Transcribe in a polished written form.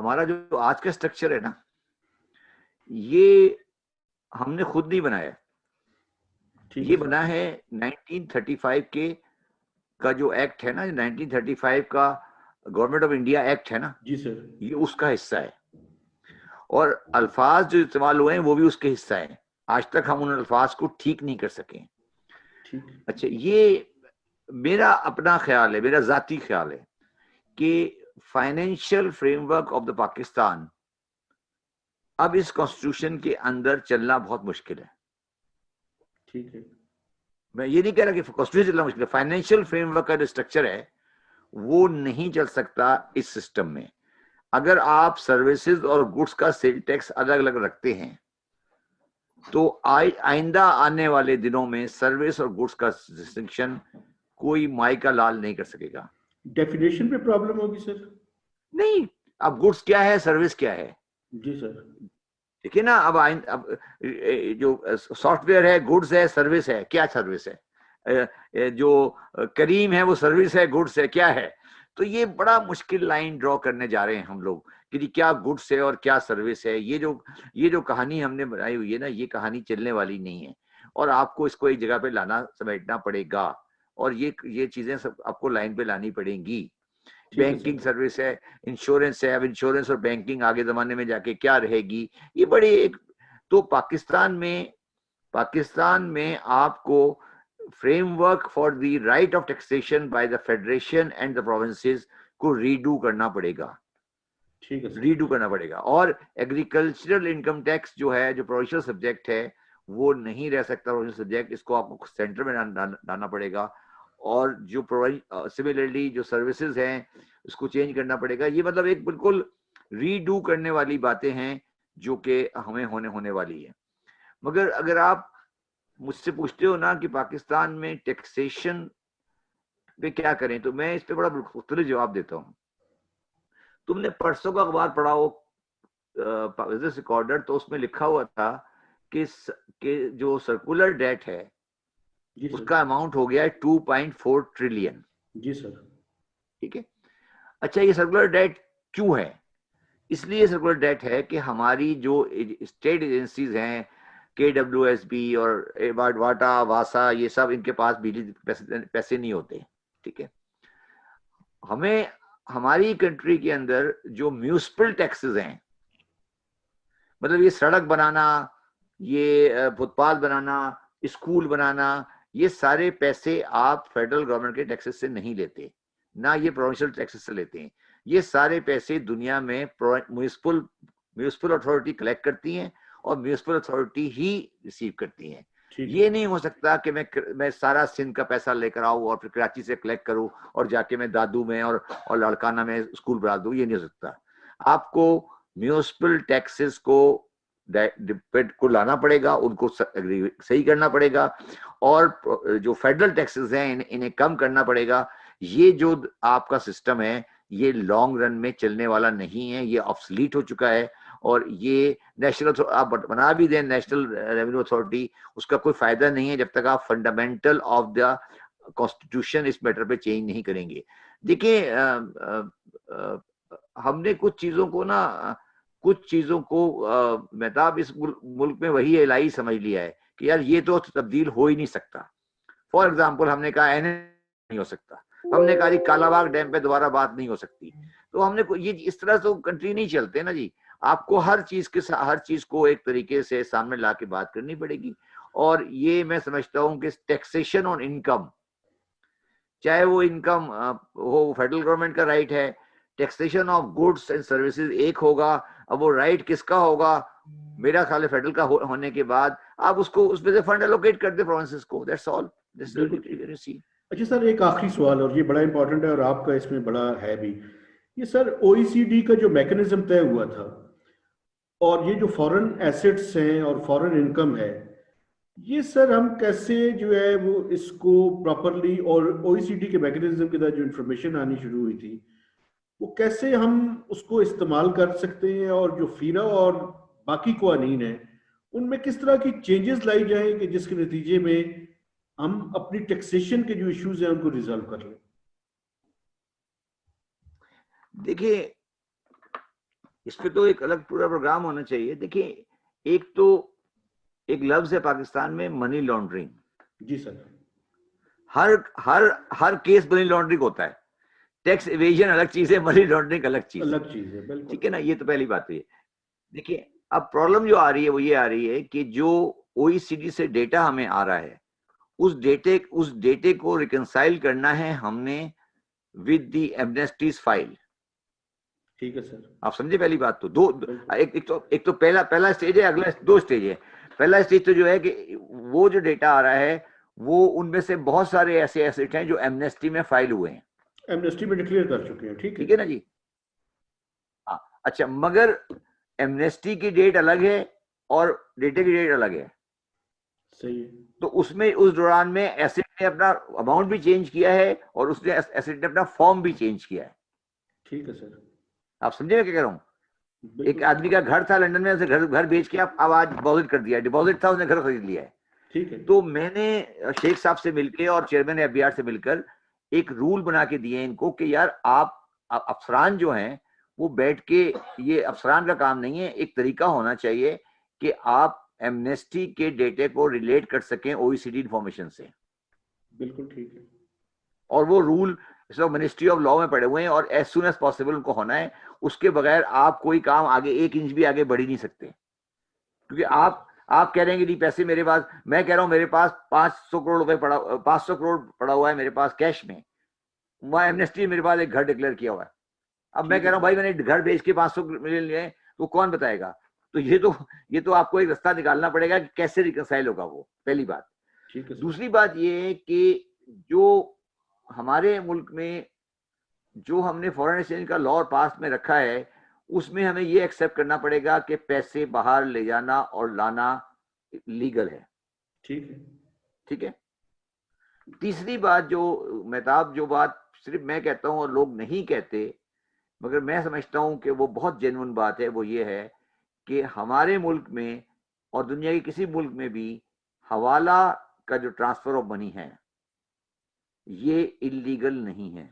हमारा जो आज का स्ट्रक्चर है ना, ये हमने खुद नहीं बनाया। ये बना है 1935 का जो एक्ट है ना, 1935 का गवर्नमेंट ऑफ इंडिया एक्ट है ना जी सर, ये उसका हिस्सा है। और अल्फाज जो इस्तेमाल हुए हैं वो भी उसके हिस्सा है। आज तक हम उन अल्फाज को ठीक नहीं कर सके। ठीक। अच्छा, ये मेरा अपना ख्याल है, मेरा जाती ख्याल है कि financial framework of the Pakistan अब इस कॉन्स्टिट्यूशन के अंदर चलना बहुत मुश्किल है। ठीक है। मैं ये नहीं कह रहा कि कॉन्स्टिट्यूशन चलना मुश्किल है, फाइनेंशियल फ्रेमवर्क का जो स्ट्रक्चर है वो नहीं चल सकता इस सिस्टम में। अगर आप सर्विसेज और गुड्स का सेल टैक्स अलग अलग रखते हैं तो आइंदा आने वाले दिनों में सर्विस और गुड्स का डिस्टिंक्शन कोई माई का लाल नहीं कर सकेगा। डेफिनेशन पे प्रॉब्लम होगी सर? नहीं, अब गुड्स क्या है, सर्विस क्या है? जी सर। देखिए ना, अब जो सॉफ्टवेयर है गुड्स है, सर्विस है, क्या सर्विस है? जो करीम है वो सर्विस है, गुड्स है, क्या है? तो ये बड़ा मुश्किल लाइन ड्रॉ करने जा रहे हैं हम लोग कि क्या गुड्स है और क्या सर्विस है। ये जो कहानी हमने बनाई हुई है ना, ये कहानी चलने वाली नहीं है और आपको इसको एक जगह पे लाना समेटना पड़ेगा और ये चीजें सब आपको लाइन पे लानी पड़ेंगी। बैंकिंग सर्विस है, इंश्योरेंस है, अब इंश्योरेंस और बैंकिंग आगे जमाने में जाके क्या रहेगी, ये बड़ी एक तो पाकिस्तान में आपको framework for the right of taxation by the federation and the provinces को रीडू करना पड़ेगा। ठीक है, रीडू करना पड़ेगा। और एग्रीकल्चरल इनकम टैक्स जो है, जो प्रोविंशियल सब्जेक्ट है, वो नहीं रह सकता प्रोविंशियल सब्जेक्ट, इसको आपको सेंटर में लाना पड़ेगा। और जो सिमिलरली जो सर्विसेज हैं उसको चेंज करना पड़ेगा। ये मतलब एक बिल्कुल रीडू करने वाली बातें हैं जो कि हमें होने वाली है। मगर अगर आप मुझसे पूछते हो ना कि पाकिस्तान में टैक्सेशन पे क्या करें, तो मैं इस पे बड़ा मुख्तलिफ जवाब देता हूँ। तुमने परसों का अखबार पढ़ा हो बिजनेस रिकॉर्डर, तो उसमें लिखा हुआ था कि जो सर्कुलर डेट है उसका अमाउंट हो गया है 2.4 ट्रिलियन। जी सर। ठीक है। अच्छा, ये सर्कुलर डेट क्यों है? इसलिए सर्कुलर डेट है कि हमारी जो स्टेट एजेंसीज हैं, KWSB और वाटा वासा, ये सब इनके पास बिजली पैसे नहीं होते। ठीक है। हमें हमारी कंट्री के अंदर जो म्यूनिसिपल टैक्सेस हैं, मतलब ये सड़क बनाना, ये फुटपाथ बनाना, स्कूल बनाना, ये सारे पैसे आप फेडरल गवर्नमेंट के टैक्सेस से नहीं लेते, ना ये प्रोविंशियल टैक्सेस से लेते हैं। ये सारे पैसे दुनिया में म्यूनिसिपल अथॉरिटी कलेक्ट करती हैं और म्यूनिसिपल अथॉरिटी ही रिसीव करती हैं। ये नहीं हो सकता कि मैं सारा सिंध का पैसा लेकर आऊं और फिर कराची से कलेक्ट करूं और जाके मैं दादू में और लड़काना में स्कूल बना दूं। ये नहीं हो सकता। आपको म्यूनिसिपल टैक्सेस को लाना पड़ेगा, उनको सही करना पड़ेगा और जो फेडरल टैक्सेस हैं इन्हें कम करना पड़ेगा। ये जो आपका सिस्टम है ये लॉन्ग रन में चलने वाला नहीं है, ये ऑब्सलीट हो चुका है। और ये नेशनल आप बना भी दें नेशनल रेवेन्यू अथॉरिटी, उसका कोई फायदा नहीं है जब तक आप फंडामेंटल ऑफ द कॉन्स्टिट्यूशन इस मैटर पे चेंज नहीं करेंगे। देखिए, हमने कुछ चीजों को मेहताब इस मुल्क में वही इलाही समझ लिया है कि यार ये तो तब्दील हो ही नहीं सकता। फॉर एग्जाम्पल, हमने कहा नहीं हो सकता, हमने कहा कालाबाग डैम पे दोबारा बात नहीं हो सकती। तो हमने ये इस तरह से कंट्री नहीं चलते ना जी। आपको हर चीज को एक तरीके से सामने ला के बात करनी पड़ेगी। और ये मैं समझता हूँ कि टैक्सेशन ऑन इनकम, चाहे वो इनकम हो, फेडरल गवर्नमेंट का राइट है। Taxation of goods and services एक होगा। अब वो राइट किसका होगा? मेरा ख्याल है फेडरल का होने के बाद आप उसको उसमें से फंड एलोकेट कर दे प्रोविंसेस को। That's all. अच्छा सर, एक आखिरी सवाल और ये बड़ा इंपॉर्टेंट है और आपका इसमें बड़ा है भी। ये सर OECD का जो मैकेनिज्म तय हुआ था और ये जो फॉरेन एसेट्स हैं और फॉरेन इनकम है, ये सर हम कैसे जो है वो इसको प्रॉपरली, और OECD के मैकेनिज्म के तहत जो इंफॉर्मेशन आनी शुरू हुई थी वो कैसे हम उसको इस्तेमाल कर सकते हैं, और जो फीरा और बाकी कवानीन है उनमें किस तरह की चेंजेस लाई जाए कि जिसके नतीजे में हम अपनी टैक्सेशन के जो इश्यूज हैं उनको रिजॉल्व कर लें। देखिए, इस पे तो एक अलग पूरा प्रोग्राम होना चाहिए। देखिए, एक तो एक लफ्ज है पाकिस्तान में मनी लॉन्ड्रिंग। जी सर। हर हर हर केस मनी लॉन्ड्रिंग होता है। टैक्स इवेजन अलग चीज है, मनी लॉन्ड्रिंग अलग चीज है। अलग चीज है, बिल्कुल। ठीक है ना, ये तो पहली बात हुई। देखिए, अब प्रॉब्लम जो आ रही है वो ये आ रही है कि जो ओईसीडी से डेटा हमें आ रहा है, उस डेटे को रिकंसाइल करना है हमने विद द एमनेस्टीज फाइल। ठीक है सर। आप समझे पहली बात तो। दो बिल्कुल। एक तो पहला स्टेज है, अगला दो स्टेज है। पहला स्टेज तो जो है कि वो जो डेटा आ रहा है वो उनमें से बहुत सारे ऐसे एसेट हैं जो एमनेस्टी में फाइल हुए हैं। एमनेस्टी में डिक्लेयर कर चुके हैं, ठीक है। ठीक है ना जी। हाँ, अच्छा, मगर एमनेस्टी की डेट अलग है और डेटे की डेट अलग है। सही है। तो उसमें उस दौरान में एसेट ने अपना अमाउंट भी चेंज किया है और उसने एसेट ने अपना फॉर्म भी चेंज किया है। ठीक है सर। आप समझे मैं क्या कह रहा हूँ? एक बिल्कुल। आदमी का घर था लंदन में, उसे घर बेच के अब आज डिपॉजिट कर दिया, डिपॉजिट था, उसने घर खरीद लिया है। ठीक है। तो मैंने शेख साहब से मिलकर और चेयरमैन एफबीआर से मिलकर एक रूल बना के दिए इनको कि यार आप अफसरान जो हैं वो बैठ के, ये अफसरान का काम नहीं है, एक तरीका होना चाहिए कि आप एमनेस्टी के डेटे को रिलेट कर सकें ओईसीडी इंफॉर्मेशन से। बिल्कुल ठीक है। और वो रूल इस वक्त मिनिस्ट्री ऑफ लॉ में पड़े हुए हैं और एज सुन एज पॉसिबल उनको होना है। उसके बगैर आप कोई काम आगे 1 इंच भी आगे बढ़ ही नहीं सकते। क्योंकि आप कह रहे हैं कि नहीं पैसे मेरे पास, मैं कह रहा हूं मेरे पास 500 करोड़ रुपए पड़ा, 500 करोड़ पड़ा हुआ है मेरे पास कैश में। वहां एमनेस्टी मेरे पास एक घर डिक्लेयर किया हुआ है। अब मैं ठीक कह है रहा हूँ भाई मैंने घर बेच के 500 मिलियन लिए हैं, तो कौन बताएगा? तो ये तो आपको एक रास्ता निकालना पड़ेगा कि कैसे रिकंसाइल होगा वो, पहली बात। ठीक है सर। दूसरी बात ये है कि जो हमारे मुल्क में जो हमने फॉरेन एक्सचेंज का लॉ पास में रखा है, उसमें हमें ये एक्सेप्ट करना पड़ेगा कि पैसे बाहर ले जाना और लाना लीगल है। ठीक है। ठीक है। तीसरी बात जो मेहताब, जो बात सिर्फ मैं कहता हूं और लोग नहीं कहते, मगर मैं समझता हूं कि वो बहुत जेन्युइन बात है, वो ये है कि हमारे मुल्क में और दुनिया के किसी मुल्क में भी हवाला का जो ट्रांसफर ऑफ मनी है ये इलीगल नहीं है।